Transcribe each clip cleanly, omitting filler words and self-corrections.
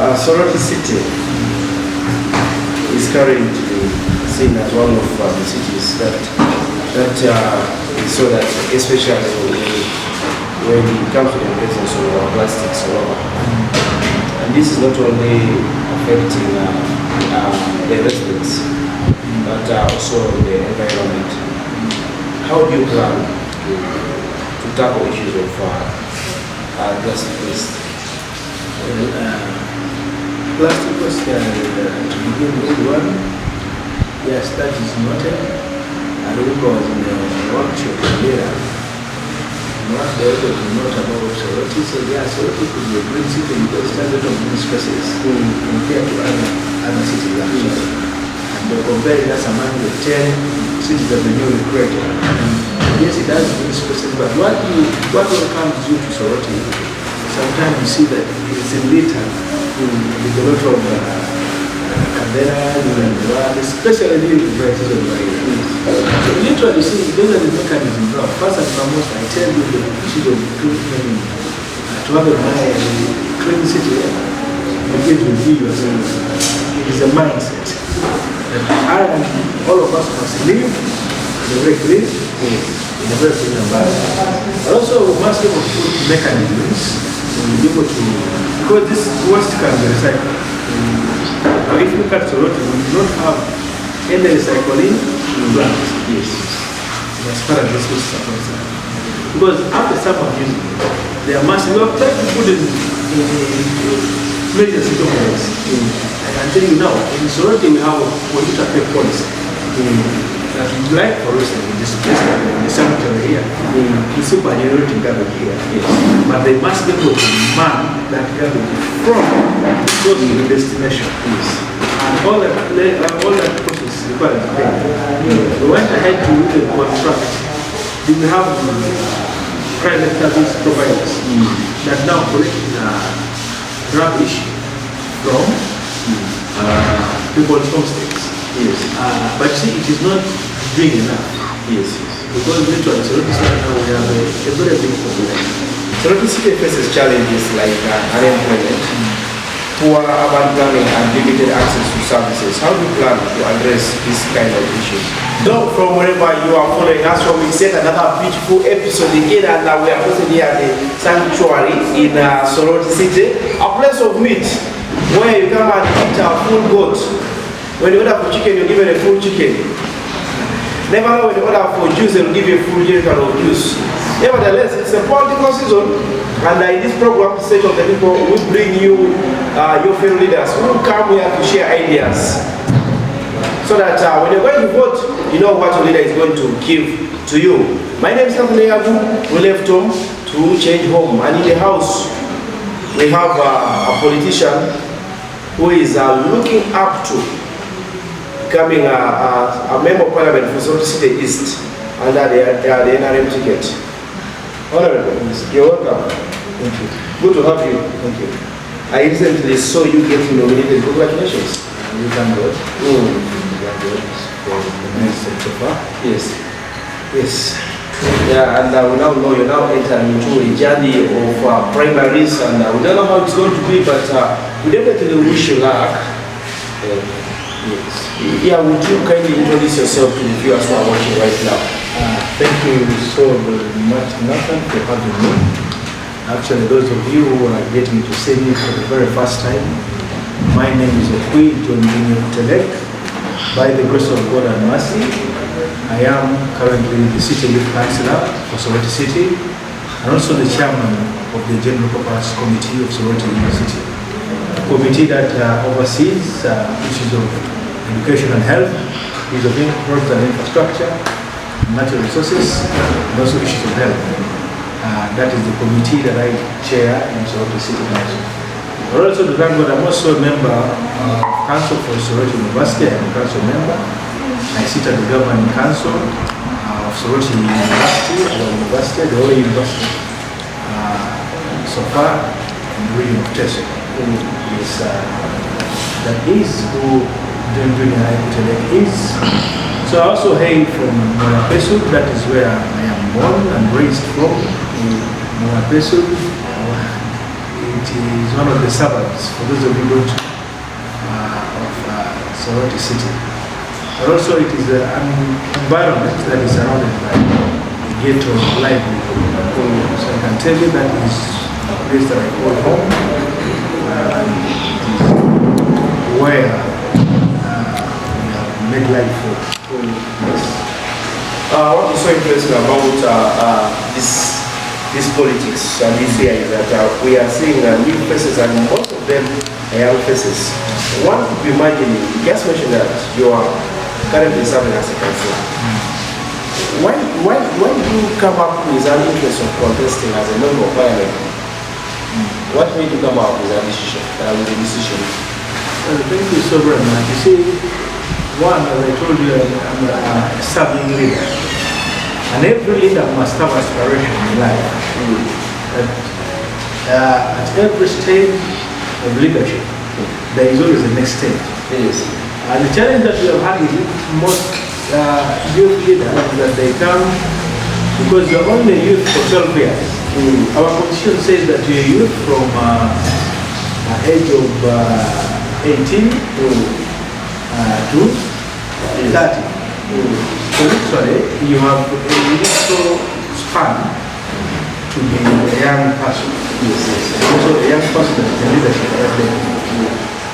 Soroti City is currently seen as one of the cities that so that especially when it comes to the presence of plastics all over. And this is not only affecting the residents, but also the environment. How do you plan to tackle issues of plastic waste? Plastic waste, to begin with one, yes, that is noted. I remember I was in a workshop here, and what they were able to note about Soroti said, yeah, Soroti could be a green city because it has a lot of green spaces compared to other cities actually. And they're comparing us among the 10 cities that the newly created. Yes, it has green spaces, but what comes due to Soroti, sometimes you see that it's in litter with a lot of candelas and especially during the prices of the So literally, you see, those are the mechanisms. First and foremost, I tell you the issue of clean, to have a clean city begins with you yourself. It is a mindset that I and all of us must live in a very clean, in a very clean environment. But also, we must be able to put mechanisms to be able to, because this waste can be recycled. Now, if you look at Soroti, we do not have any recycling plants. Yes. As far as this waste is concerned. Because after someone using it, they are massive. We have tried to put in major city halls. I can tell you now, in Soroti we have what you pay policy. That we like for us in this place, in the cemetery here, to superannuating garbage here. Yes. But they must be able to man that garbage from go to the destination. Yes. And all that process requires pay. We went ahead to the contract. We have private service providers that now collect rubbish from people's homestays. Yes. But see, it is not doing enough. Yes. Because literally, Soroti City now we have a very big population. Soroti City faces challenges like unemployment, poor urban planning, and limited access to services. How do you plan to address this kind of issues? So, from wherever you are following us from, we set another beautiful episode again, and we are posted here at the sanctuary in Soroti City, a place of meat where you come and eat a full goat. When you order for chicken, you're given a full chicken. Never know when you order for juice, they'll give you a full jerrycan of juice. Nevertheless, it's a political season, and in this program, State of the People, we bring you your fellow leaders who come here to share ideas. So that when you're going to vote, you know what your leader is going to give to you. My name is Nathan Yagu. We left home to change home, and in the house, we have a politician who is looking up to becoming a member of parliament for Soroti City East under the NRM ticket. Honorable, you're welcome. Thank you. Good to have you. Thank you. I recently saw you getting nominated. Congratulations. You thank God. Thank God for the nice so far. Yes. Yes. Yeah, and we now know you're now entering into a journey of primaries, and we don't know how it's going to be, but we definitely wish you luck. Yes. Yeah, would you kindly introduce yourself to the viewers who are watching right now? Thank you so very much, Nathan, for having me. Actually, those of you who are getting to see me for the very first time, my name is Ekutelek. By the grace of God and mercy, I am currently the City Youth Councillor for Soroti City and also the Chairman of the General Purpose Committee of Soroti City. A committee that oversees issues of education and health, issues of roads and infrastructure, natural resources, and also issues of health. That is the committee that I chair in Soroti City Council. But also to thank God, I'm also a member of Council for Soroti University. I'm a council member. I sit at the governing council of Soroti University, the only university so far in the region of teso. Is that is who doing Ekutelek is. So I also hail from Monapesu, that is where I am born and raised from. Monapesu, it is one of the suburbs, for those of you who don't of Soroti City. But also it is an environment that is surrounded by a ghetto livelihood. So I can tell you that is a place that I call home. It is where we have made life for. Yes. What is so interesting about this politics and this year is that we are seeing new faces, and most of them are young faces. One could be imagining, you just mentioned that you are currently serving as a councillor. Why do you come up with an interest of contesting as a member of parliament? What made you come up with that decision? Well, thank you so very much. You see, one, as I told you, I'm a serving leader. And every leader must have aspiration in life. At every stage of leadership, there is always the next stage. Yes. And the challenge that we have had with most youth leaders is that they come because you're only a youth for 12 years. Our constitution says that you're a youth from age of 18 to 30. So literally, you have a little span to be a young person. Also a young person that is in leadership at that level.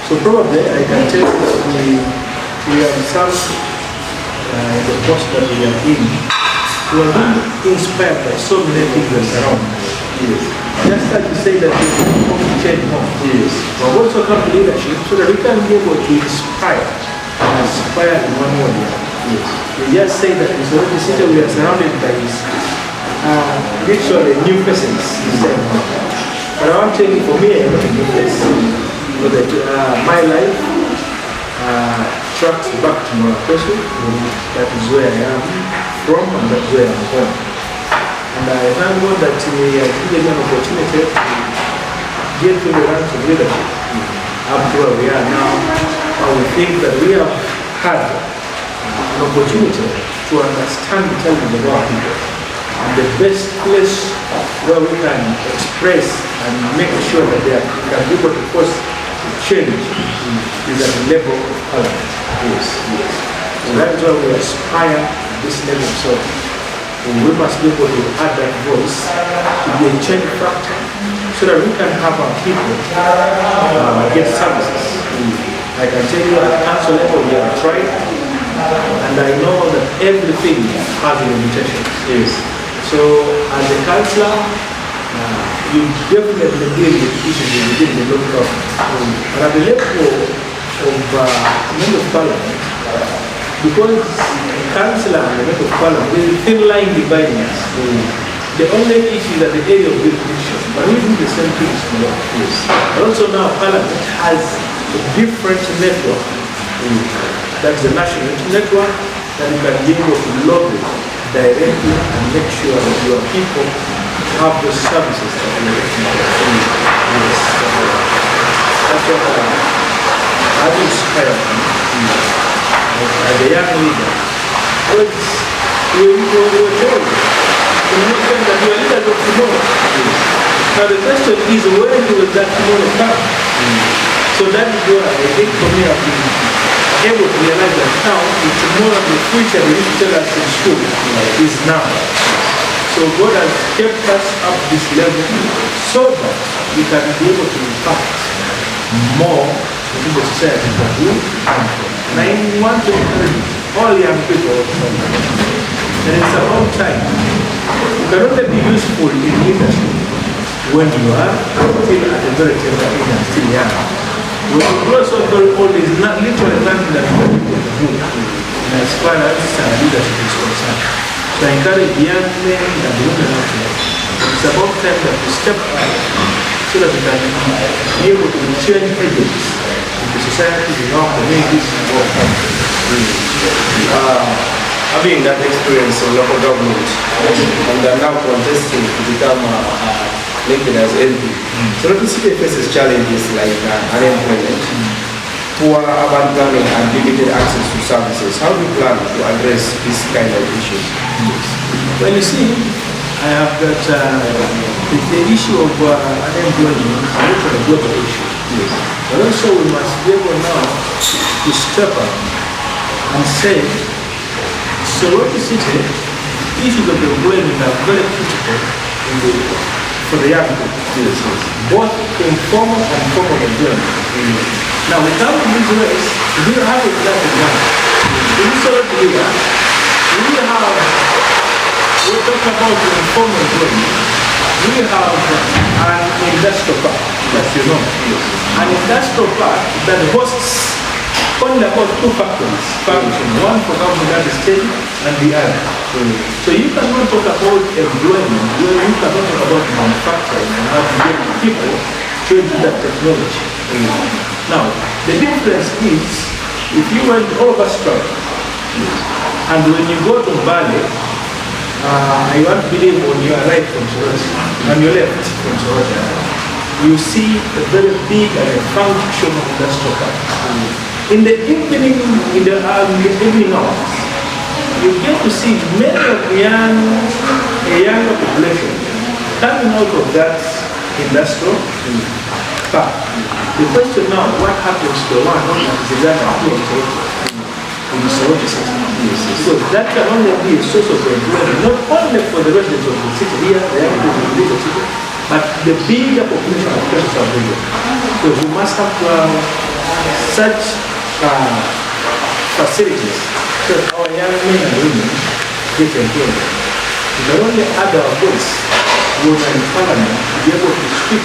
So probably I can tell you that we have some in the post that we are in, we are being inspired by so many things that surround us. Just like you say that we want to change more. But also come to leadership so that we can be able to inspire in one way or the other. We just say that in Soroti City we are surrounded by this literally new faces. But I want to tell you, for me, I'm not a new face. My life tracks back to Morocco. That is where I am from, and that's where I'm born. And I thank God that we are given an opportunity to get to the ranks of leadership. Up to where we are now, we think that we have had an opportunity to understand the challenges of our people. And the best place where we can express and make sure that they can be able to cause change is at the level of parliament. So that is why we aspire at this level. So we must be able to add that voice to be a change factor so that we can have our people get services. I can tell you at council level we have tried, and I know that everything has a limitation. So as a councillor, you definitely deal with issues within the local government. But at the level of member of parliament, because councillor and the member of parliament, there is a thin line dividing us. The only issue is at the area of jurisdiction, but we do the same things for all. But also now parliament has a different network. That's the national network that you can be able to lobby directly and make sure that your people have the services that you need. That's what I inspire as a young leader. Because we were told that we are leaders of tomorrow. Now the question is, when will that tomorrow come? So that is why I think for me I've been able to realize that now the tomorrow, the future we used to tell us in school is now. So God has kept us up this level so that we can be able to impact more into the society that we come from. And I want to encourage all young people that it's about time. You can only be useful in leadership when you are still at a very tender age and still young. When you grow so very old, there is not literally nothing that you can do as far as leadership is concerned. So I encourage young men and women out there. It's about time that we step up so that we can be able to change agents in the society, in our communities, in our country. Having that experience in local government and now contesting to become elected as MP. Soroti City faces challenges like unemployment, poor urban planning and limited access to services. How do you plan to address this kind of issues? Well, you see, I have got the issue of unemployment is literally a global issue. Yes. But also we must be able now to step up and say, Soroti City, issues of employment are very critical for the young people. Yes, yes. Both informal and formal employment. Now we come to this race, we have a black example. In Soroti here, we're talking about informal employment. We have an industrial park, as you know. An industrial park that hosts only about 2 factories functioning, one for government state and the other. So you cannot talk about employment where you cannot talk about manufacturing and how to get people to into that technology. Now, the difference is if you went over strike and when you go to Bali, I want to believe on your right from Soroti, on your left from Soroti, you see a very big and a functional industrial park. In the evening, in the evening hours, you get to see many of the younger population coming out of that industrial park. The question now, what happens to the one who is exactly in the Soroti City? So that can only be a source of employment, not only for the residents of the city here, the young people who live in the city, but the bigger population of the region. So we must have such facilities so that our young men and women get employed. We can only add our voice when we're in parliament to be able to speak.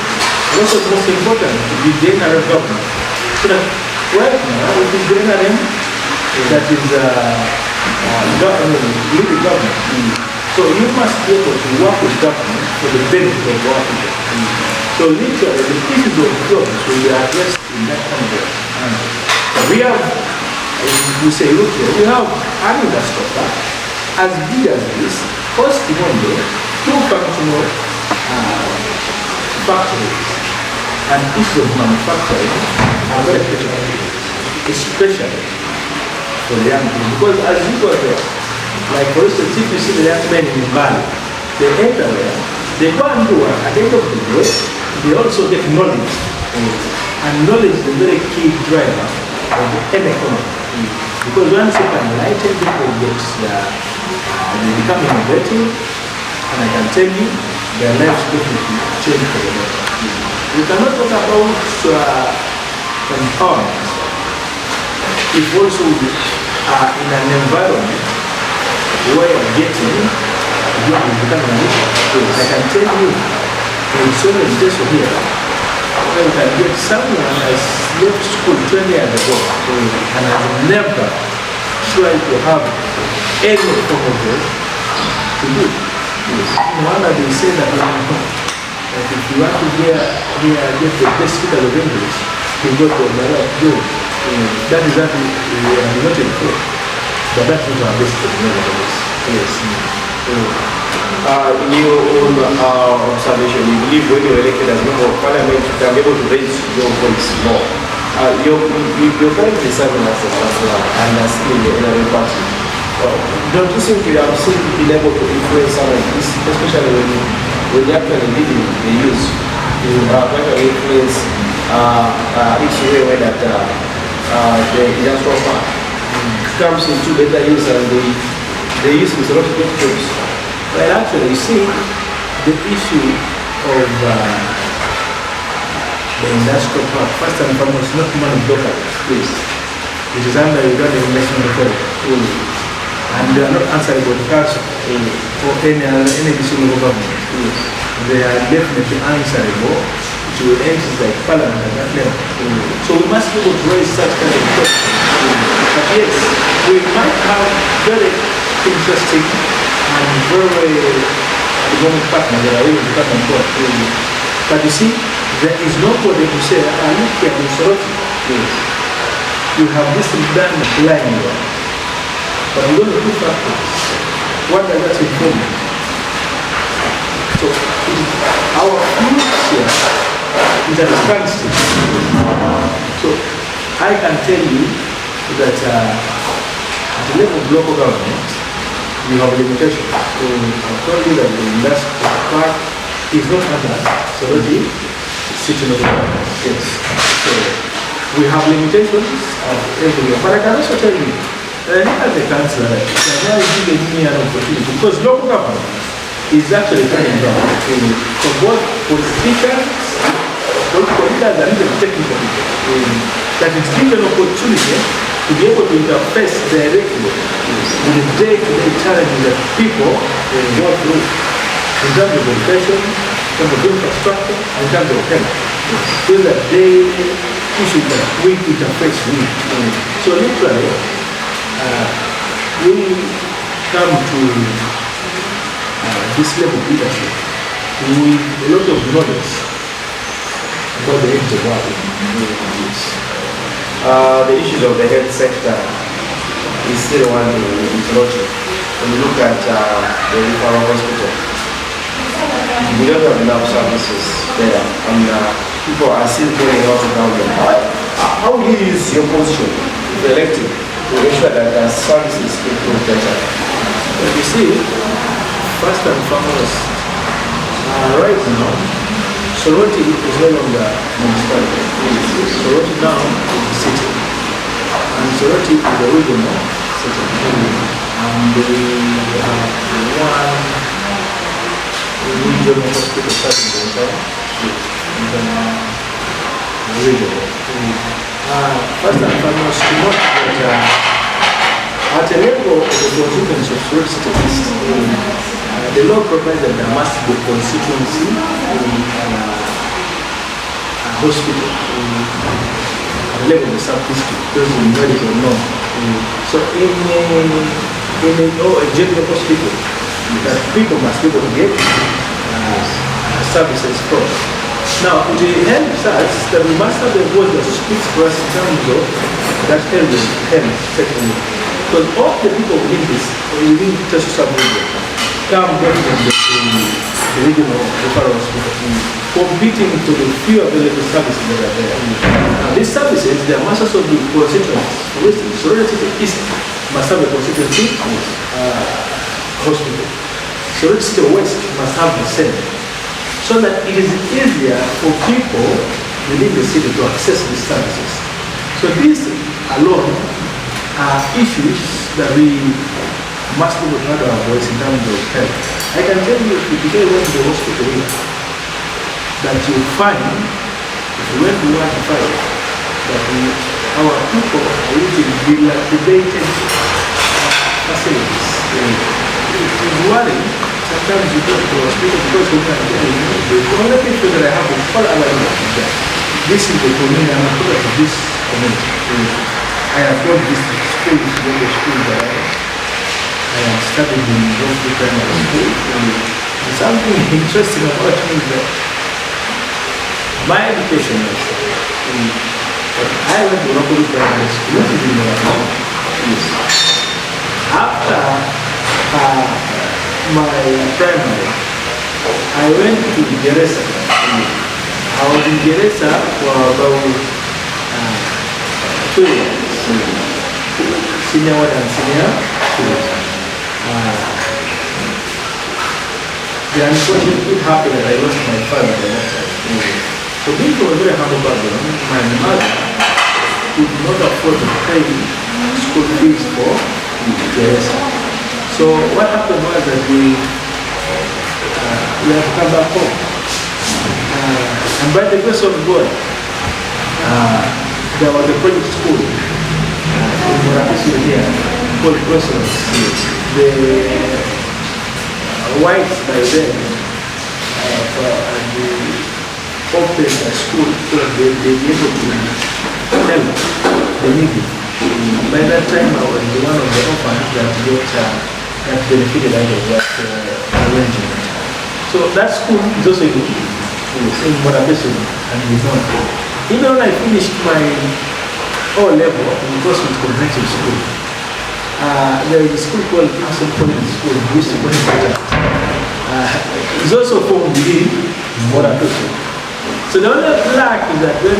What is most important to be the NRM government. So that right now it is the NRM that is leading government. So you must be able to work with government for the benefit of our people. So literally the issues of jobs will be addressed in that kind of way. We have, we say, look here, we have an industrial park as big as this, hosting only 2 functional factories, and issues of manufacturing are very critical, especially for the young people. Because as you go there, like for instance, if you see the young men in Bali, they enter there, they go and do work. At the end of the day, they also get knowledge. And knowledge is a very key driver of any economy. Because once you can enlighten people, they become innovative, and I can tell you, their lives definitely change for the better. We cannot talk about empowerment if also we are in an environment where getting job is becoming an issue. I can tell you, in Soroti City here, where we can get someone who has left school 20 years ago and has never tried to have any form of work to do. No wonder they say that if you want to get the best speaker of English, you go to another job. That is what we are noted for. But that's not our best nevertheless. Yes. In your own observation, you believe when you're elected as member of parliament, you can be able to raise your voice more. You're currently serving as a councillor and as in the NRM party. Don't you think you have simply been able to influence some of this, especially when you actually leading the youth? You are going to influence each way that the industrial park comes into better use and they use a lot of good jobs. Well, actually, you see, the issue of the industrial park, first and foremost, not managed locally. Yes. It is under Uganda National Authority. And they are not answerable to council or any decision of government. They are definitely answerable to entities like parliament at that level. So we must be able to raise such kind of questions. But yes, we might have very interesting and very economic partners that are able to come on board. But you see, there is nobody to say, look here in Soroti, you have this done line here. But we don't do factors. What does that inform? So our future is at a standstill. So I can tell you that at the level of local government, we you have limitations. So I've told you that the industrial park is not under Soroti City of Yes. So we have limitations everywhere. But I can also tell you that as a councillor, they are not giving me an opportunity because local government is actually turning down for both politicians, political leaders, and even technical people. That is given an opportunity to be able to interface directly with the day-to-day challenges that people go through in terms of education, in terms of infrastructure, and in terms of health. These are daily issues that we interface with. So literally, we come to this level of leadership with a lot of knowledge about the age of work. The issues of the health sector is still one in Soroti. When you look at the referral hospital, we don't have enough services there, and people are still going out to government. How is your position, if elected, to ensure that the services improve better? Well, you see, first and foremost, right now, Soroti is no longer municipality. Soroti now is the city. And Soroti is the regional city. And we have one regional hospital serving the entire region. First and foremost, to note that at a level of the constituency of Soroti City East, the law provides that there must be constituency hospital at the level of the sub-district, those who know it or not. So in a general hospital, that people must be able to get services from. Now, it helps us that we must have a voice that speaks for us in terms of that health sector. Because all the people within teso sub-region come from the regional referral hospital, competing to the few available services that are there. These services, they must also be constituents. For instance, Soroti City East must have a constituency hospital. Soroti City West must have the same. So that it is easier for people within the city to access these services. So these alone are issues that we must be able to have our voice in terms of health. I can tell you, if you today went to the hospital here, that you find, if you went to 1 to 5, that our people are using dilapidated facilities. It is worrying. Sometimes you go to the hospital because you can tell you, the only people that I have is all our people. This is the community, I'm a product of this community. I have got this school, the school that I have studied in Soroti Primary School. And something interesting about me is that my education is I went to Soroti Primary School, which is in the After my primary, I went to Geresa. I was in Geresa for about 2 years. Senior 1 and senior 2. The unfortunate happened that I lost my father at that time. So being from a very humble background, my mother could not afford to pay school fees for Geresa. So what happened was that we have to come back home. And by the grace of God, there was a project school in Morapisu here called Crossroads. The whites by then opened a school so that they be able to help the needy. By that time, I was one of the orphans that benefited out of that arrangement. So that school is also in Morapisu and Luzon. Even when I finished my O level in Crossroads Comprehensive School, there is a school called Council College School, which is it's also formed within Morapisu. So the only lack is that when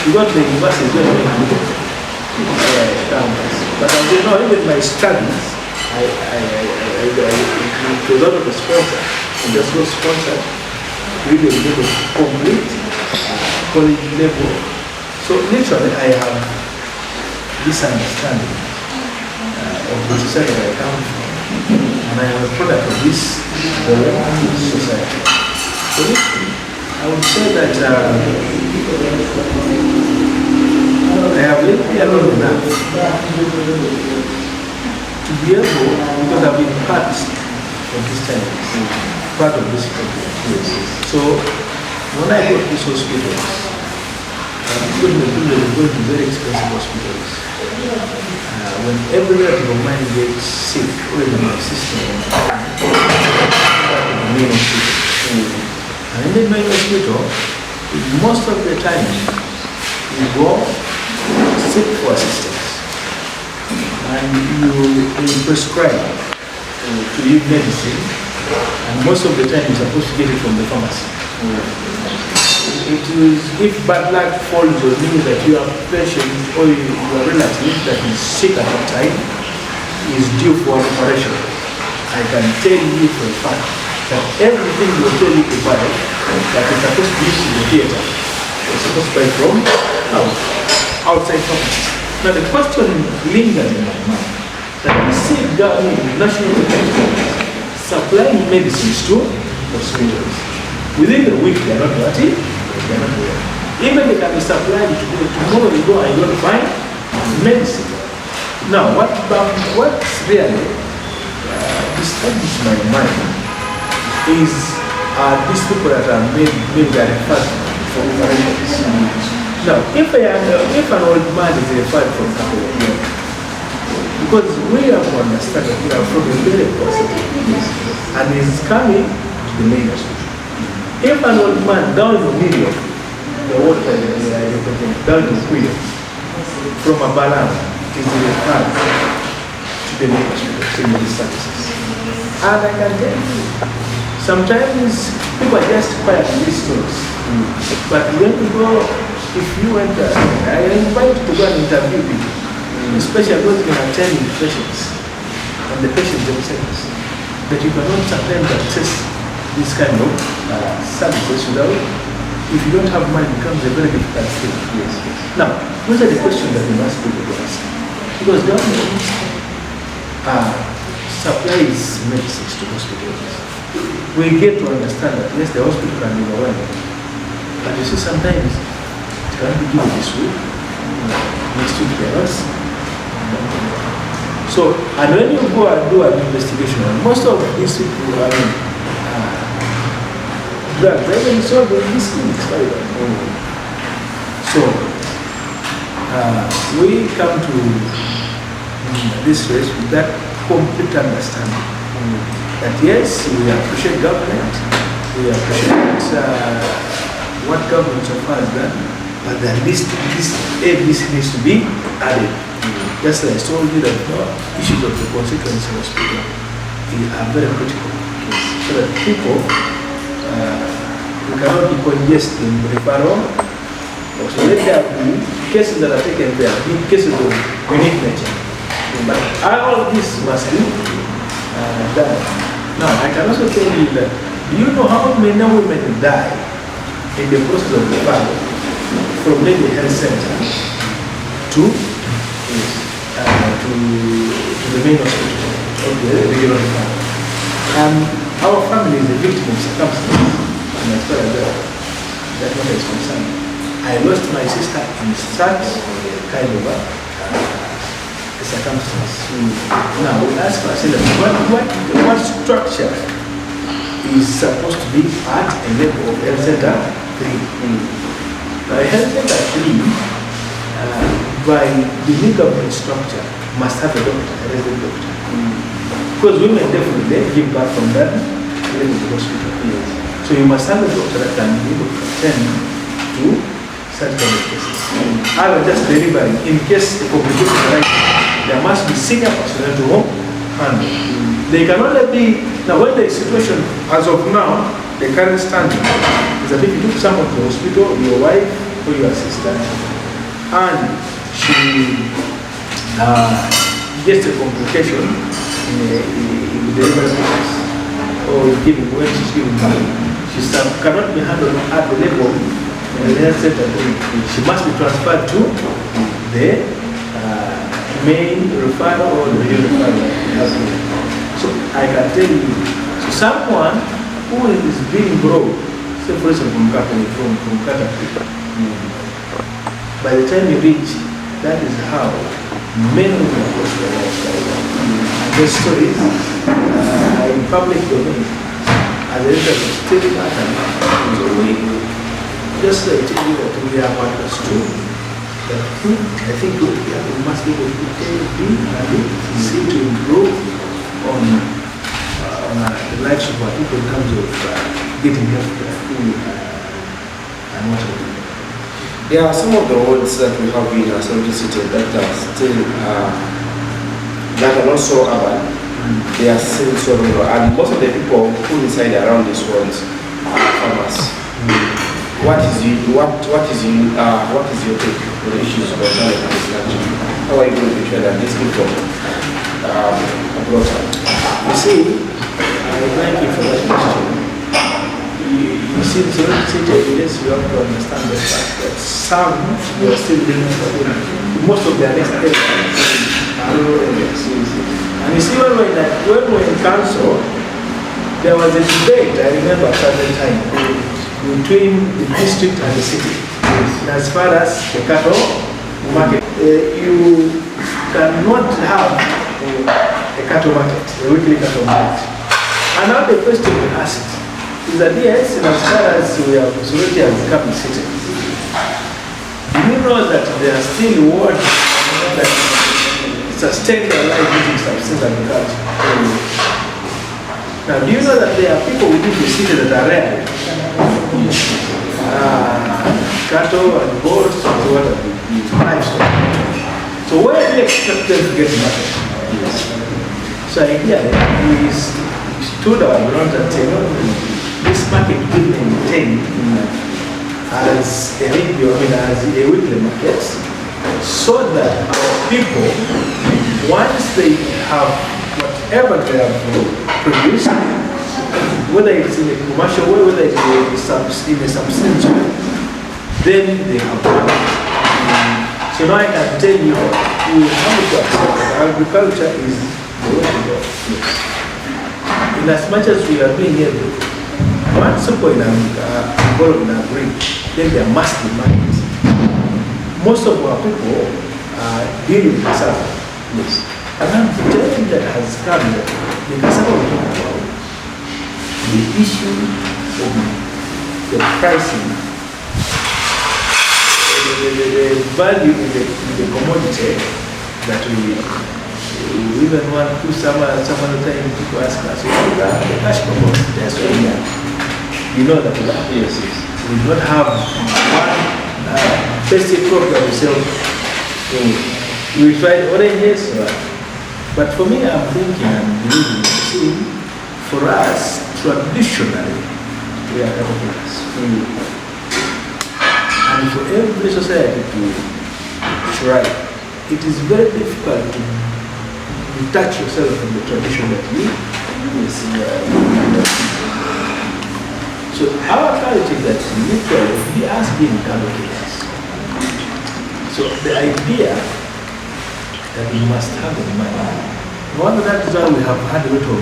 you got to the university, when campus. But I don't know, even my studies, it was out of the sponsor, and just was sponsored, really able to complete college level. So literally I have this understanding of the society I come from, and I am a product of this society. So I would say that I have lived here long enough to be able, because I've been part of this time, part of this program. So when I go to these hospitals, I'm going to very expensive hospitals. When every relative of mine gets sick, or in my system, the main hospital. And in the main hospital, most of the time, you go seek for assistance. And you prescribe to you medicine, and most of the time you're supposed to get it from the pharmacy. It is, if bad luck falls on you that you are patient or your relative that is sick at that time is due for an operation, I can tell you for a fact that everything you tell you to buy that is supposed to be used in the theater is supposed to buy from outside pharmacy. Now the question lingers in my mind that we see government, national government supplying medicines to hospitals. Within the week they are not ready. Even they can be supplied today, tomorrow you go and you don't find medicine. Now, what's really disturbs my mind is these people that are made that referred for operations. Now, if an old man is referred from Catholic, because we have to understand that we are from a very positive and is coming to the main hospital. If an old man down in the middle, the water down in the middle, from a balance is referred to the main hospital, to the services. And I can tell you, sometimes people are just quiet in these stores. But when you go, if you went there, I invite you to go and interview people, especially those who are attending patients and the patients themselves, that you cannot sometimes access this kind of services without, if you don't have money, it becomes a very difficult thing. Yes. Now, those are the questions that we must be able to ask. Because government supplies medicines to hospitals. We get to understand that yes, the hospital can be overwhelmed. But you see, sometimes it cannot be given this week, next week there is. So, and when you go and do an investigation, most of these people, drugs, even sold in these clinics, by the way. So, we come to this race with that complete understanding that yes, we appreciate government, we appreciate what government so far has done, but at least this needs to be added. Just like I told you that issues of the constituency hospital are very critical, so that people we cannot be congesting referral. So let there be cases that are taken there, big cases of unique nature. But all of this must be done. Now, I can also tell you that, do you know how many women die in the process of referral from maybe health center to the main hospital of the regional referral? Our family is a victim of circumstances. And as far as that matter is concerned, I lost my sister in such kind of a circumstance. Now we ask ourselves, what structure is supposed to be at a level of health center 3? Now health center 3, by the new government structure, must have a doctor, a resident doctor. Because women definitely give back from that level of hospital. So you must have a doctor that can be able to attend to such kind of cases. I will just delivering in case the complication arises. There must be senior personnel to handle. They can only be, now when the situation, as of now, the current standing is that if you took someone to the hospital, your wife or your sister, and she gets a complication, in delivery business, or giving when she's giving money. She cannot be handled at the level of the health center. She must be transferred to the main referral or the regional referral. So I can tell you, so someone who is being brought, say for instance from Caterpillar, by the time you reach, that is how many of them approach their lifestyle. And the stories are in public domain. As a result of still matter. So we just like tell you that we are partners too. But I think we must be able to be and see to improve on the lives of our people in terms of getting health care and whatever. There are some of the words that we have in Soroti City that are still that are not so urban. They are still so rural, and most of the people who reside around these ones are farmers. What is your take on the issues of organic agriculture? How are you going to ensure that these people are brought up? You see, I thank you for that question. You see, in Soroti City, yes, we have to understand the fact that some were still living most of their next areas are rural areas. And you see, when we were in council, there was a debate, I remember at that time, between the district and the city. And as far as the cattle market, you cannot have a cattle market, a weekly cattle market. And now the question we asked is that yes, as far as we have Soroti has become a city, do you know that there are still wards that sustain their life using subsistence agriculture? Now, do you know that there are people within the city that are rare? Cattle and goats and what have you, livestock. So where do you expect them to get market? So idea we stood our ground and said, no, this market will maintain as a radio, as a weekly market, so that our people, once they have whatever they have produced, whether it's in a commercial way, whether it's in a subsistence way, then they have money. So now I can tell you, we have to accept that agriculture is the way to go. In as much as we are being able, once people involved in agri, then there must be markets. Most of our people deal with cassava. Yes. And then the challenge that has come that the cassava we talk about, the issue of the pricing, the value in the commodity that we even want to some other time people ask us, the cash commodity, that's where we are. You know that we are. Yes, yes. We do not have one basic crop that we sell. We tried oranges, but for me, I'm thinking and believing, see, for us, traditionally, we are caterpillars. And for every society to thrive, it is very difficult to detach yourself from the tradition that you So our culture is that literally we are being caterpillars. So the idea that we must have in mind. One of that is why we have had a lot of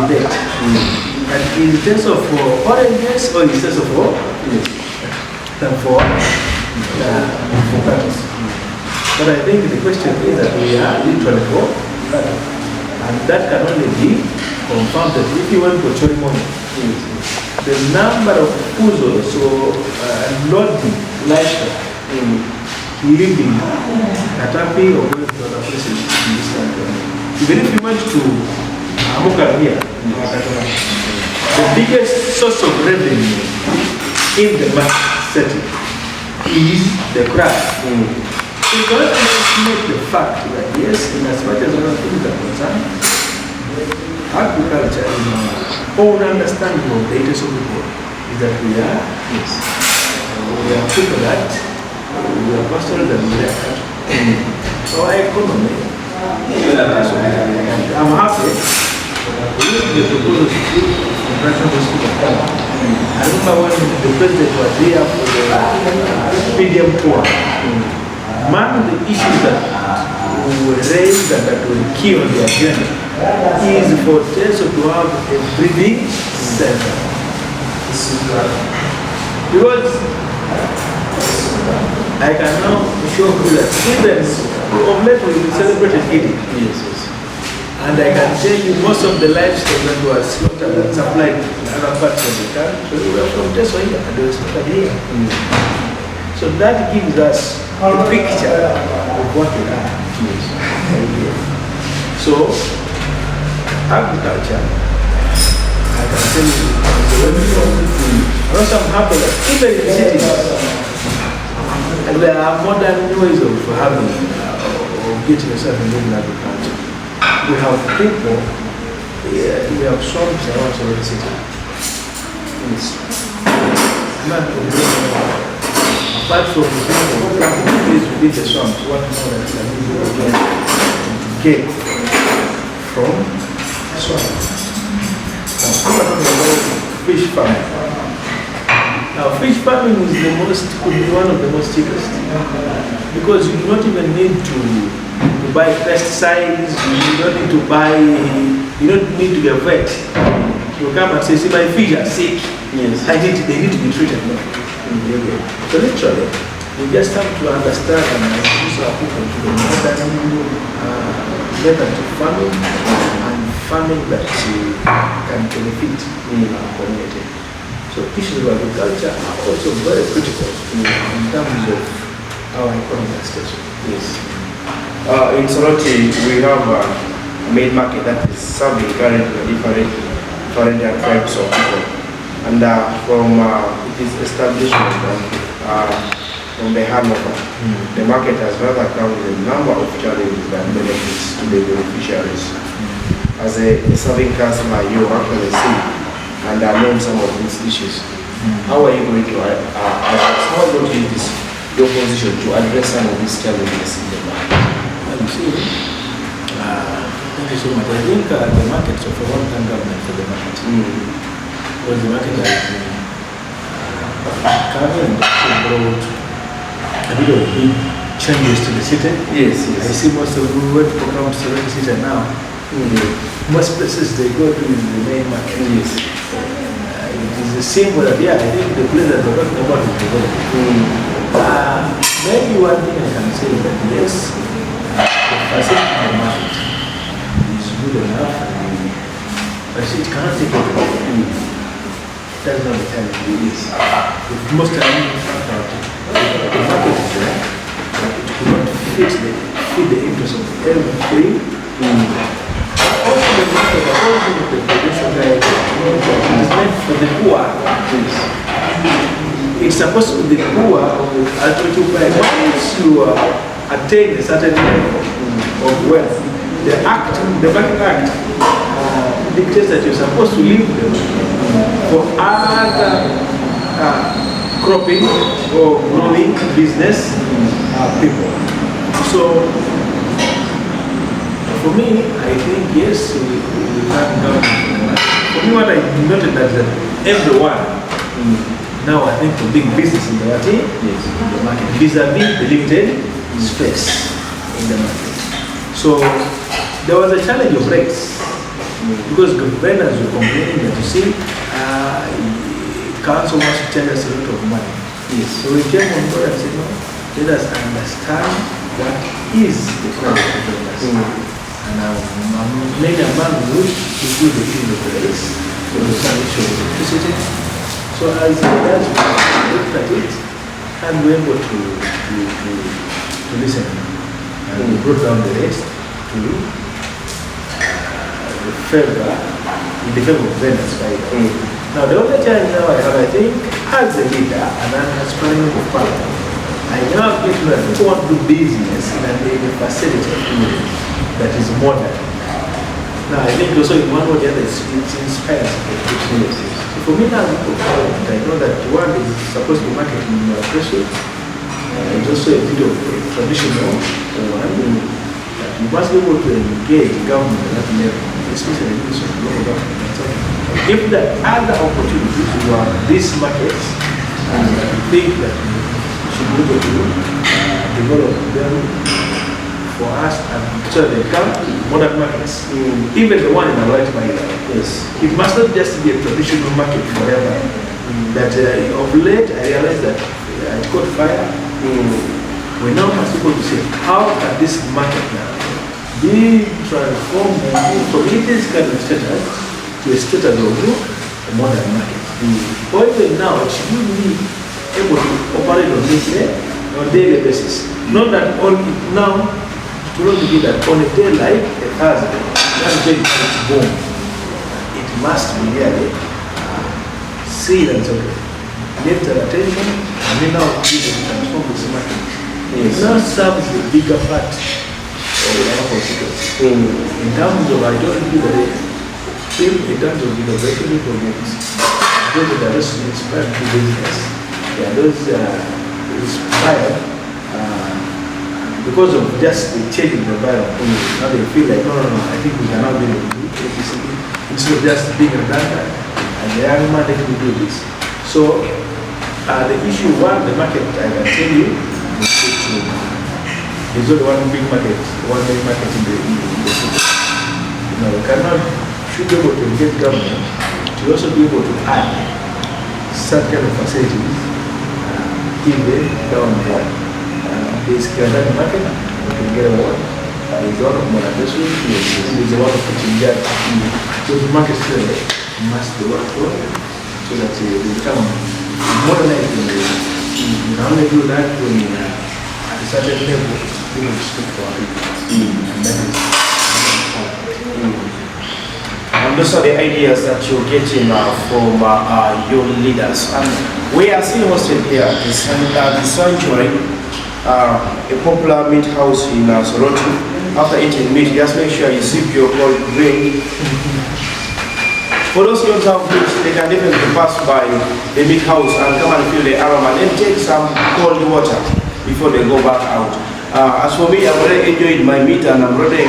debate. And in the case of oranges or in the case of cattle. But I think the question is that we are literally for cattle. And that can only be confirmed that if you went to a ceremony, the number of puzzles or loading livestock living Katapi or going to other places in this country. Even if you went to Amukar here, the biggest source of revenue in the market setting is the craft. So you cannot underestimate the fact that yes, in as much as other things are concerned, agriculture in our own understanding of the teso people is that we are people that we are pastoral and we are cattle. our economy. I'm happy with the proposals from President Hospital. I remember when the president was here for the PDM tour. One of the issues that were raised and that were key on the agenda is for teso to have a breeding center. Because I can now show you that even of late we celebrated Eid. Yes. And I can tell you most of the livestock that were slaughtered and supplied in other parts of the country were from Teso here and they were slaughtered here. So that gives us a picture of what we are. So agriculture, I can tell you, I also am happy that even in cities, and there are modern ways of having or getting yourself involved in agriculture. We have people, we have swamps around Soroti City. Apart from the people who live within the swamps, what more than to get from the swamp. Now, I'm talking about fish farming. Now, fish farming could be one of the most cheapest because you do not even need to buy pesticides, you don't need to get vet. You come and say, see, my fish are sick. Yes. They need to be treated. No. So literally, we just have to understand and introduce our people to the modern method of farming and farming that can benefit our community. So issues of agriculture are also very critical in terms of our economic station. Yes. In Soroti, we have a main market that is serving currently different types of people. And from its establishment from the handover, the market has rather come with a number of challenges and benefits to the beneficiaries. As a serving customer, you actually see and know some of these issues. How are you going to how are you going to use your position to address some of these challenges in the market? Thank you so much. I think the market is for one-time government for the market. Because the market has come and brought a bit of big changes to the city. Yes. I see most of the work programs to the city now. Most places they go to is the main market. Yes. It is the same with I think the place that we're talking about is developed. Maybe one thing I can say is that yes, the facility in the market is good enough, but it cannot take it. That's not the time it is. Most of the market is there, but it could not fit the interest of every. Also the market, also the production guide, it is meant for the poor. It's supposed to be the poor to buy. Once you attain a certain level of wealth, the Banking Act dictates that you're supposed to leave them for other cropping or growing business people. So for me, I think yes, we can go. For me, what I noted that everyone now I think for big business in the market vis-a-vis the limited space in the market. So there was a challenge of rates because governors were complaining that you see council wants to charge us a lot of money. Yes. So we came on board and said, no, let us understand what is the price of governors. And many among which include the issue of rates, the issue of electricity. So as we looked at it and we were able to listen, and we brought down the rates to in the favor of vendors. Now the only challenge now I have, I think, as a leader and an aspiring of power, I now get to that people want to do business in a facility that is modern. Now I think also in one way or the other it inspires people. So for me now, I know that one is supposed to be marketing your precious, It's also a bit of a traditional one. You must be able to engage government at that level, especially in the local government. Give that other opportunities to these markets, and I think that we should be able to develop them for us, and so they come to modern markets, even the one in the right by yes. It must not just be a traditional market forever. That of late I realized that it caught fire. We now must be able to say, how can this market now be transformed from its kind of status to a status of a modern market? Or even now, it should be able to operate on this on a daily basis. Not that only now, to not be that on a day like a Thursday, that day it's born. It must be really seen and so give the attention, and we now transform this market. It now serves the bigger part of our constituents. In terms of, I don't think that in terms of innovation projects, those that are inspired to business, those inspired because of just the change in the environment. Now they feel like, no, I think we can now be able to do this instead of just being redundant, and the young man let me do this. So the issue one, the market, I can tell you, is not one big market, one big market in the city. We cannot, should be able to engage government to also be able to add certain kind of facilities in the down there. This Canadian market, we can get a one. There's a lot of modernization, there's a lot of pitching that. So the market still must be worked for so that they become modernized. You can only do that when at a certain level, people speak for people. And that is and those are the ideas that you're getting from your leaders. And we are still hosted here at the sanctuary, a popular meat house in Soroti. After eating meat, just make sure you sip your cold drink. For those who don't have meat, they can definitely pass by the meat house and come and feel the aroma and then take some cold water before they go back out. As for me, I've already enjoyed my meat and I'm already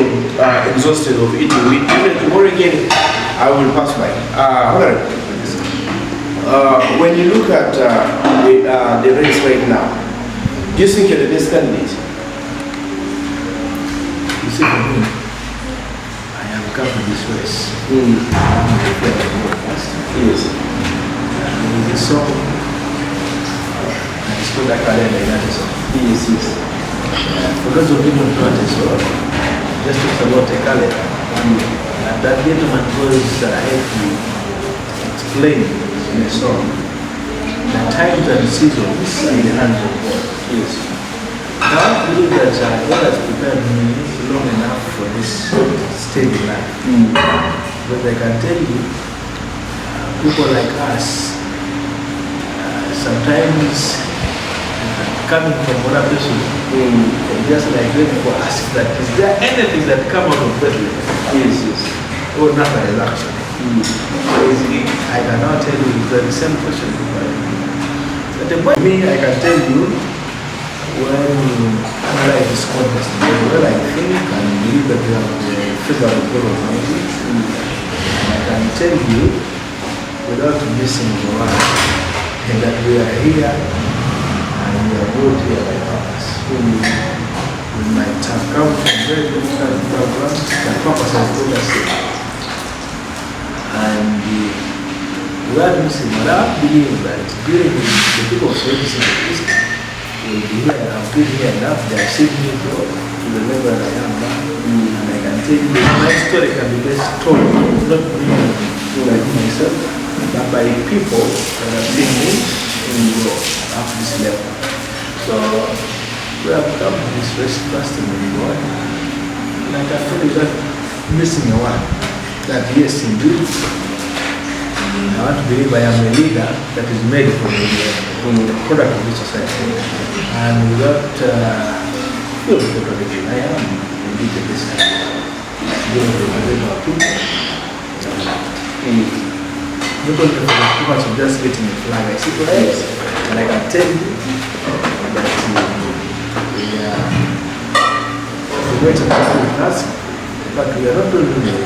exhausted of eating meat. Even tomorrow again, I will pass by. When you look at the race right now, do you think you're the best candidate? You see, for me, I have come to this race. Yes. There is a song, it's called Ekutelek, that is all. Yes, yes. For those of you who don't know it, so just talks about Ekutelek. And that gentleman goes ahead to explain in a song the times and seasons in the hands of God. Yes. Now I believe that God has prepared me long enough for this stage in life. But I can tell you, people like us, sometimes coming from other places, just like when people ask that, is there anything that come out of Bethlehem? Yes, yes. Oh, nothing is actually. I cannot tell you the same question. But the point me, I can tell you, when you analyze this contest, well, I think and believe that we have the figure of God Almighty. I can tell you, without missing the word, that we are here and we are both here by purpose. We might have come from very different backgrounds, but purpose has told us so. And without missing, but I believe that during the people of Soroti City will be here, I've been here enough, they have seen me to the level that I am now. And I can tell you my story can be best told, not me like myself, but by people that have seen me grow up this level. So we have come to this race trusting in God. And I can tell you that missing a word, that yes indeed, I want to believe I am a leader that is made from the product of this society. And without full contradiction, I am indeed the best candidate. To represent our people. Not only for the purpose of just getting a flag, I see for and I can tell you that quite a difficult task, but we are not only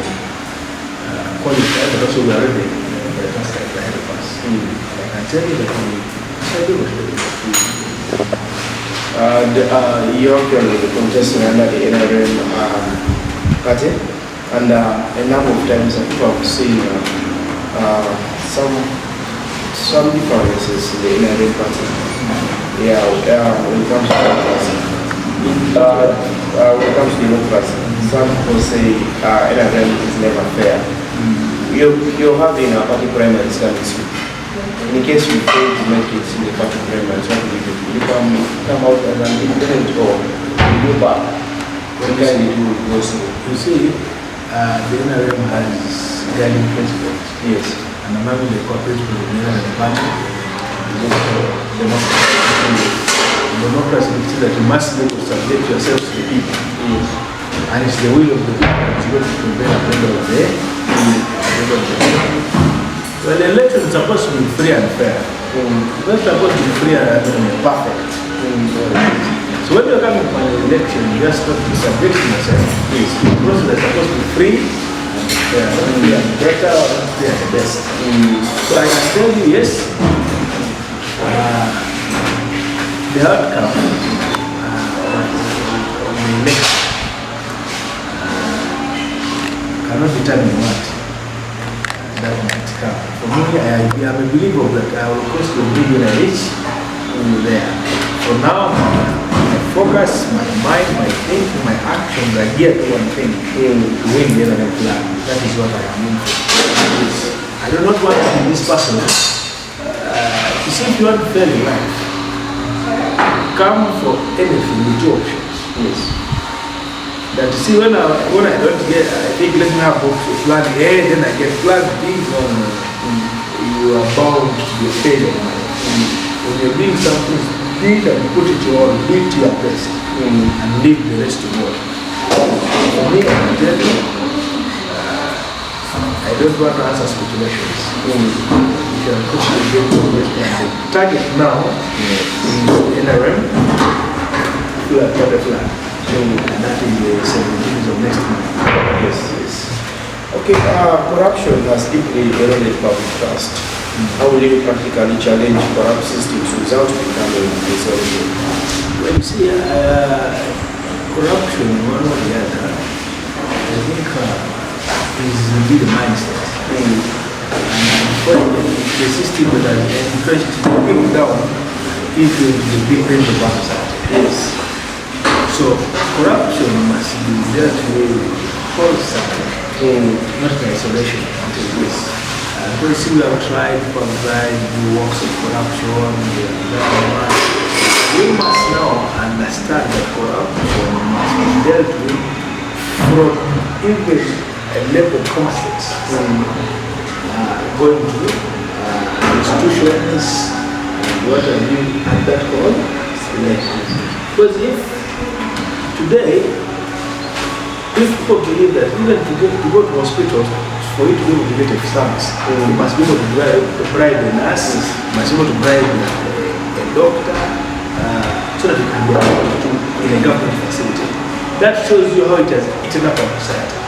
qualified, but also we are ready for the task ahead of us. I can tell you that we decided what we You're currently contesting under the NRM party, and a number of times people have seen some differences in the NRM party. Yeah, when it comes to democracy. When it comes to democracy, some people say NRM is never fair. You're having a party primaries coming soon. In case you fail to make it in the party primaries, what will you do? Will you come out as an independent, or will you back? What kind of do go through? You see, the NRM has guiding principles. Yes. And among the core principles of the NRM party is also democracy. Democracy means that you must be able to subject yourself to the people. Yes. And it's the will of the people that's going to prevail at the end of the day. Well, the election is supposed to be free and fair. It's not supposed to be free and perfect. So when you're coming for an election, you just have to subject yourself. Yes. The process is supposed to be free and fair, not free and better, or not free and the best. So I can tell you, yes, the outcome of the election cannot determine what that might come. For me, I am a believer that I will cross the bridge when I reach there. For now, my focus, my mind, my thinking, my actions are geared to one thing, to win the other flag. That is what I am doing. I do not want to be this person. You see, if you want to fail in life, come for anything with two options. Yes. That you see, when I don't get, I think let me have flag A, then I get flag B. No. You are bound to be a failure. When you're doing something, do it and put it to all, do it to your best, and leave the rest to God. For me, I can tell you, I don't want to answer speculations. You can put the game to the target now is NRM, flag. And that is the 17th of next month. Yes. Okay, corruption has deeply eroded public trust. How will you practically challenge corrupt systems without becoming disorderly? Well, you see, corruption, one or the other, I think is indeed a mindset. And the system that has encouraged people down is the big range of oversight. Yes. So corruption must be dealt with wholesome, not in isolation. Because we have tried to provide the works of corruption, we must now understand that corruption must be dealt with from even a level of conflict, going to institutions, what have you, and that called elections. Because if today, if people believe that even to go to hospitals, for you to be able to get a service, you must be able to bribe a nurse, you must be able to bribe a doctor, so that you can get in a government facility. That shows you how it has eaten up our society.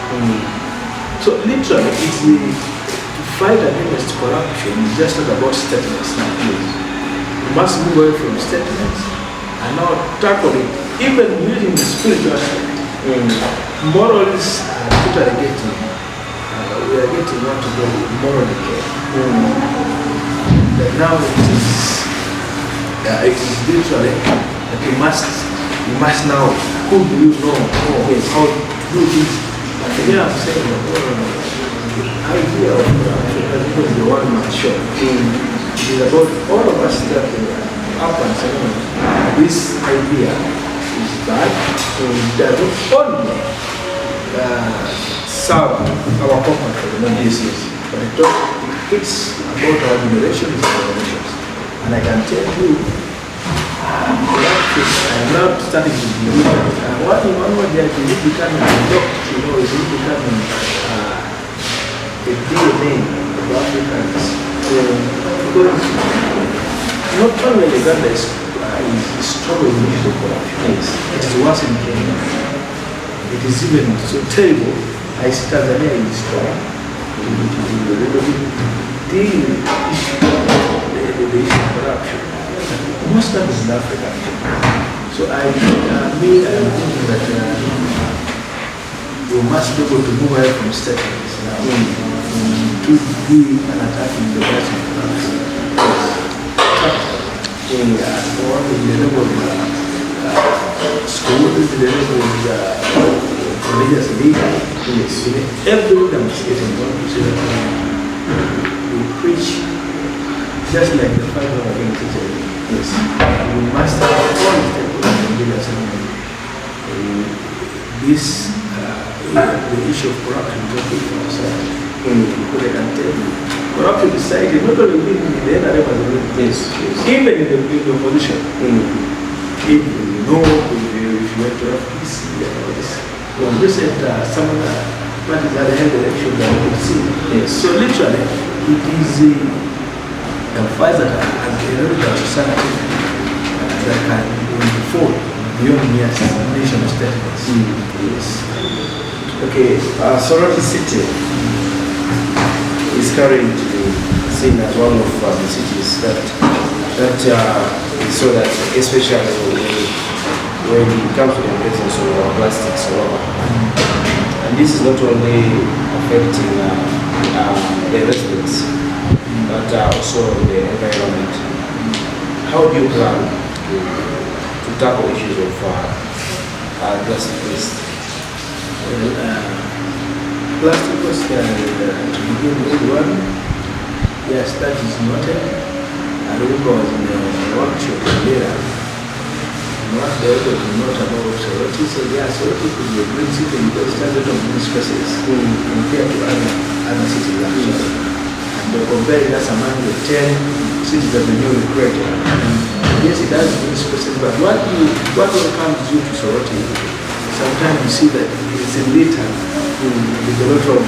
So literally, to fight against corruption is just not about statements now. You must move away from statements and now tackle it, even using the spiritual aspect. Morals people are getting, we are getting what to do moral decay. That now it is literally that you must now, who do you know how to do this? And again I'm saying that the idea of corruption is the one man show. It is about all of us that up and saying this idea is bad, that only serve our common for the non-business, but it's about our generations and generations. And I can tell you, I'm not starting to believe that one more day is it becoming a doctor, is it becoming a DNA of Africans. Because not only Uganda is struggling with the corruption, it is worse in Kenya. It is even so terrible. I see Tanzania is strong. Dealing with the issue of corruption. Most of it is in Africa. So I am thinking that we must be able to move away from statements now to be an attack in the rights of corruption. Or in the level of school, in the level of religious leader, everyone is getting involved to say that we preach just like the fight of against each other. Yes. We must have all the stakeholders in leaders this the issue of corruption is not good for ourselves. Because I can tell you, corruption is cited not only in the NRM as well, yes. Even in the opposition. If you know, if you went to have peace, when recent some of the parties had held elections that we could see. Yes. So literally, it is the fights that are generated our society that can unfold beyond mere national statements. Yes. Okay, Soroti City is currently seen as one of the cities that so that especially when it comes to the presence of plastics all over. And this is not only affecting the residents, but also the environment. How do you plan to tackle issues of plastic waste? Plastic waste to begin with one, yes, that is noted. I remember I was in a workshop there. What they were able to note about Soroti said, yeah, Soroti could be a green city because it has a lot of green spaces compared to other cities actually. And they're comparing us among the 10 cities that the newly created. Yes, it has green spaces, but what comes due to Soroti, sometimes you see that it's a litter with a lot of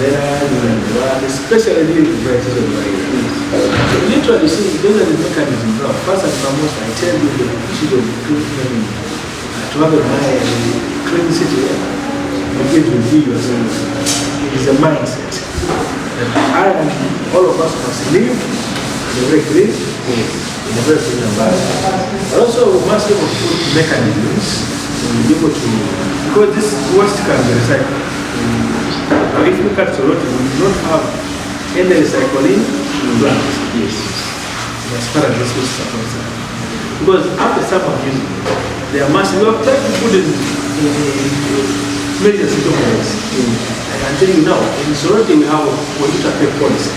cameras and especially during the prices of the So literally, you see, those are the mechanisms now. First and foremost, I tell you the issue of clean, to have a clean city, begins with you yourself. It is a mindset that I and all of us must live in a very clean, in a very clean environment. But also, we must be able to put mechanisms to be able to, because this waste can be recycled. Now, if you look at Soroti, we do not have any recycling plants. Yes. As far as this waste is concerned. Because after summer music, they are massive. We have tried to put in major city hallways. I can tell you now, in Soroti we have a water pay policy.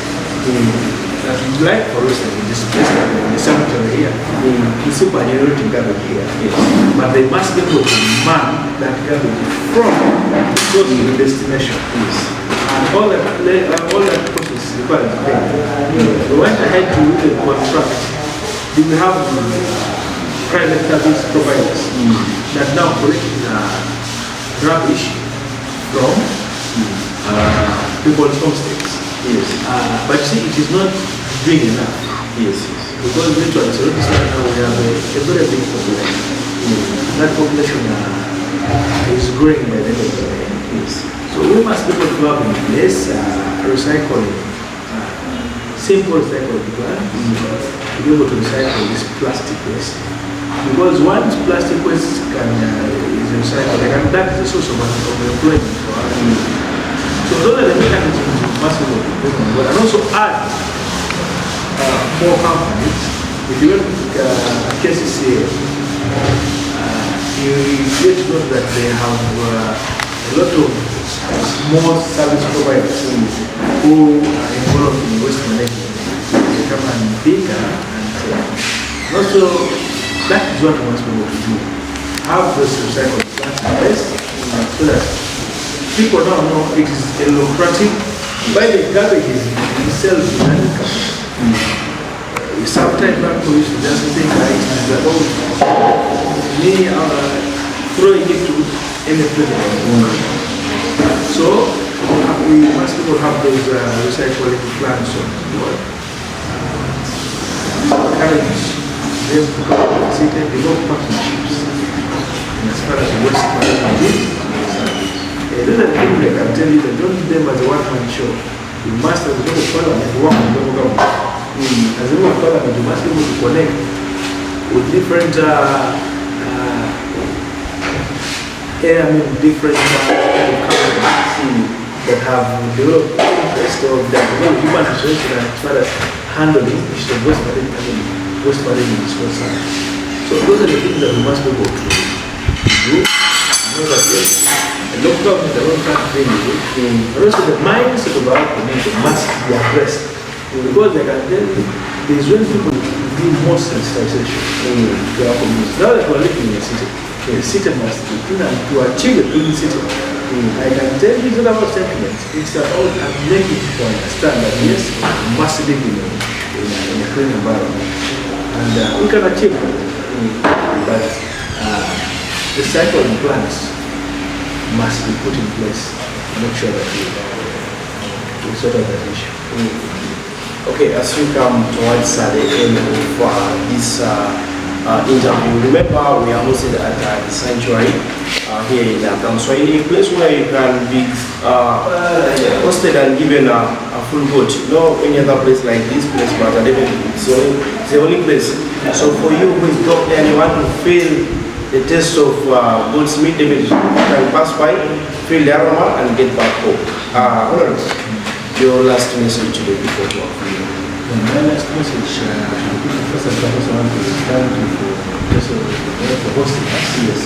That we like for us in this place, in the cemetery here, to superannuating garbage here. Yes. But they must be able to man that garbage from go to the destination. Yes. And all that process is required to pay. We went ahead to the contract. We have private service providers that now collect rubbish from people's homestays. Yes. But see, it is not doing enough. Yes. Because literally, so now we have a very big population. That population is growing by the end of the day. Yes. So we must be able to have in place recycling, simple recycling plan to be able to recycle this plastic waste. Because once plastic waste is recycled, and that is a source of employment for us. So those are the mechanisms we must be able to bring on board, and also add more companies. If you look at KCCA, you get to know that they have a lot of small service providers who are involved in waste management. They come and pick and also that is what we must be able to do. Have those recycled plants in place so that people now know it is a lucrative. By the garbage itself is not income. Sometimes people used to just think that it is about me throwing it to any place. So we must be able to have those recycling plants on board. Encourage them to participate in develop partnerships And as far as waste management is concerned, those are the things I can tell you that don't do them as a one-man show. You must, as a local parliament, work with local government. As a local parliament, you must be able to connect with different different companies that have developed interest of the human resources as far as handling issues of waste management is concerned. So those are the things that we must be able to do. Know that yes, a local government alone can't bring it. And also the mindset of our community must be addressed. Because they can tell you, there is when people do more sensitization to our communities. Now that we are living in a city, the city must be clean, and to achieve a clean city, I can tell you it's not about sentiments, it's about making people understand that yes, we must live in a clean environment. And we can achieve that. But the cycle and plans must be put in place to make sure that we sort out that issue. Okay, as we come towards the end of this interview, remember we are hosted at the sanctuary here in Kamswahili, a place where you can be hosted and given a full vote. No any other place like this place, but it's the only place. So for you who is broke and you want to feel the taste of goat's meat, you can pass by, feel the aroma and get back home. Your last message to the people who are free. My last message, first and foremost, I want to thank you for hosting us, yes,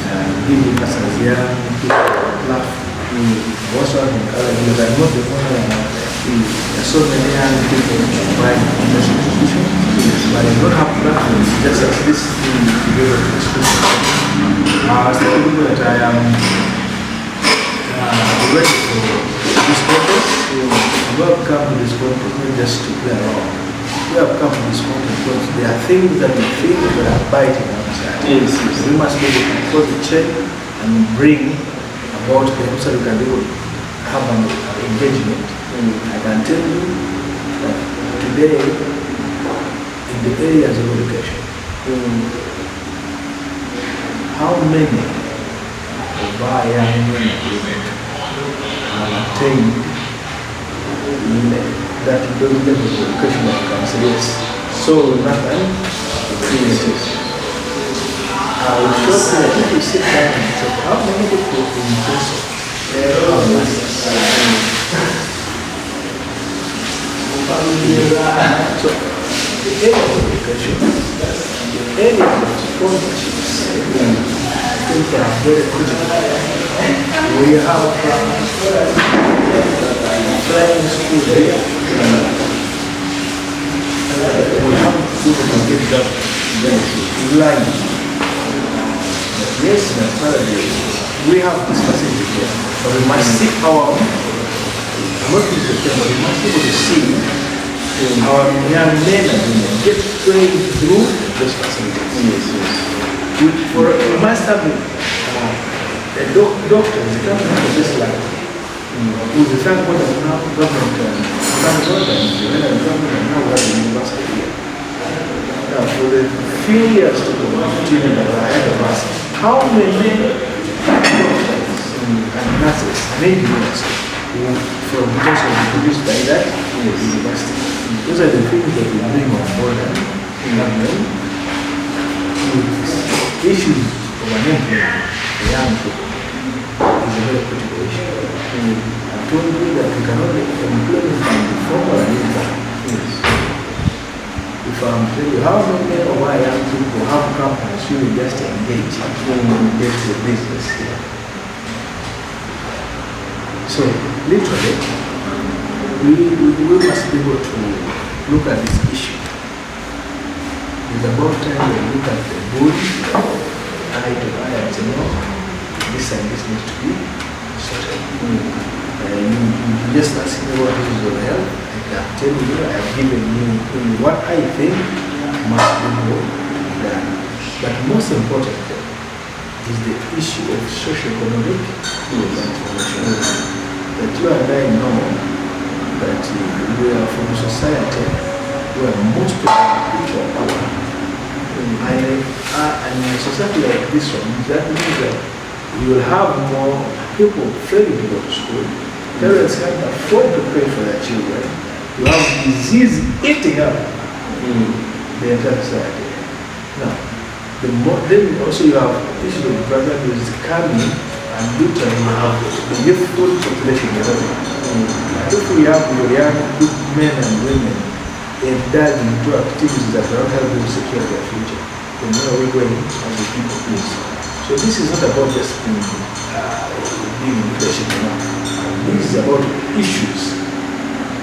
and giving us as young people a platform. I also want to encourage you that I'm not the only one. There are so many young people who provide this institution, but they don't have platforms just as this thing to be able to express. As the people that I am ready for this purpose, we have come to this conference not just to play around. We have come to this conference because there are things that we feel that are biting outside. Yes. We must be able to close the check and bring about them so we can be able to have an engagement. I can tell you that today, in the areas of education, how many of our young men have attained that level of education that can say yes, so nothing creative. I will show you that if you sit down and say, how many people in teso have masters? So, the area of education, the area of sponsorships, things are very critical. We have flying school here. We have to get that line. Yes, we have this facility here, but we must see our I'm not going to say, but we must be able to see our young men and women get trained through those facilities. We must have a doctor, the government of this land, who is the thank God that now government thank God that the government now have a university here. Now, for the few years to go, that are ahead of us, how many doctors and nurses and engineers from teso will be produced by that university? Those are the things that we bring on board and issues of unemployment for young people is a very critical issue. I told you that we cannot get employment from the formal and informal. If I'm telling you how many of our young people have companies who will just engage in the business here. So literally, we must be able to look at this issue. It's about time we look at the good eye to eye and say, no, this and this needs to be sorted. You just ask me what is your help. I can tell you, I have given you what I think must be done. But most importantly is the issue of socio-economic transformation. That you and I know that we are from a society where most of the people are poor. And in a society like this one, that means that you will have more people failing to go to school. Parents can't afford to pay for their children. You have disease eating up the entire society. Now, then also you have issues of brother who is coming and literally you have the youthful population. And if we have your young good men and women indulge into activities that will help them secure their future, then where are we going as the people, please? So this is not about just being education, This is about issues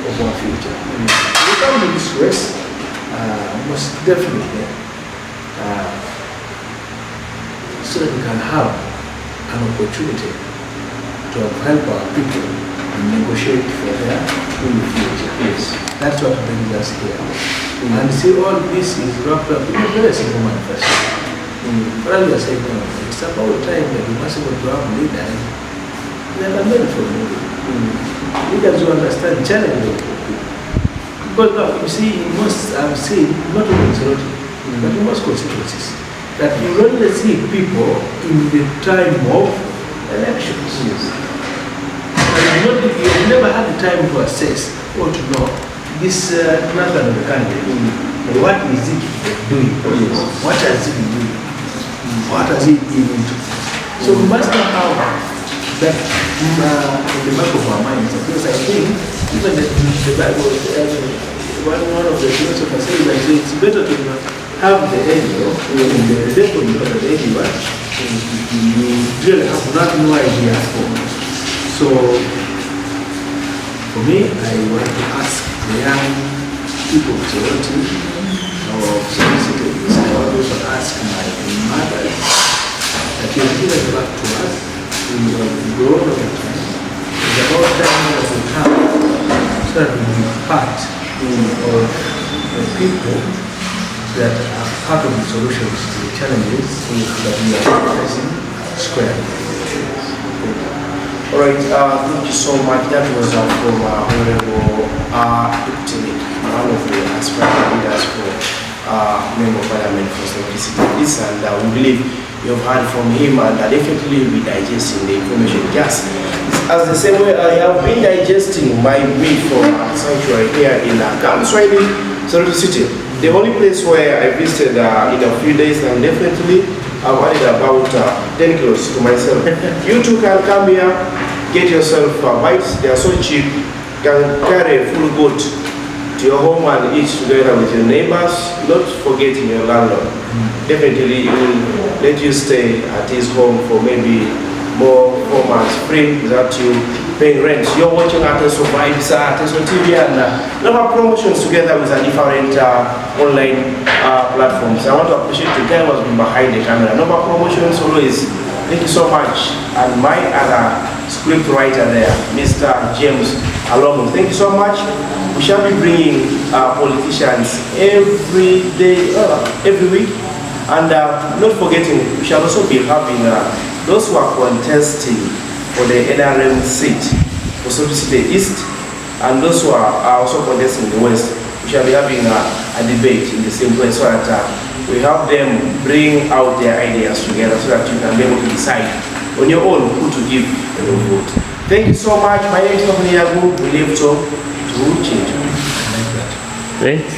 of our future. We come to this race, most definitely, so that we can have an opportunity to help our people and negotiate for their future. Yes. That's what brings us here. And see, all this is wrapped up in a very simple manifesto. What we are saying now, it's about time that we must be able to have leaders that are made for leaders who understand challenging people. Because now, you see, I've seen, not only in Soroti, but in most constituencies, that you only see people in the time of elections. Yes. You've never had the time to assess or to know this national candidate. What is it doing? Yes. What has he been doing? What has he been into? So we must not have that in the back of our minds. Because I think even the Bible, one of the philosophers says that it's better to have the angel in the devil, not the angel. You really have no idea for. So for me, I want to ask the young people of Soroti or Soroti City. I want to ask my mother that you have given back to us. We have grown over time. It's about time that we come so that we be part of the people that are part of the solutions to the challenges that we are facing squarely. All right, thank you so much. That was from Honorable Ekutelek, one of the aspiring leaders for Member of Parliament for Soroti City. And we believe you've heard from him, and definitely will be digesting the information just as the same way I have been digesting my meat from sanctuary here in Swahili, Soroti City. The only place where I visited in a few days, and definitely I've added about 10 kilos to myself. You too can come here, get yourself bites. They are so cheap. You can carry a full goat to your home and eat together with your neighbors, not forgetting your landlord. Definitely, he will let you stay at his home for maybe more 4 months free without you paying rent. You're watching Teso Vibes, Teso TV, and a lot of promotions together with a different online platforms. I want to appreciate the guy who has been behind the camera. A number of promotions always. Thank you so much. And my other script writer there, Mr. James Alomo. Thank you so much. We shall be bringing politicians every day, every week. And not forgetting, we shall also be having those who are contesting for the NRM seat for Soroti City East, and those who are also contesting in the West. We shall be having a debate in the same place so that we help them bring out their ideas together so that you can be able to decide on your own who to give your vote. Thank you so much. My name is Yagu. We live to change. Thank you.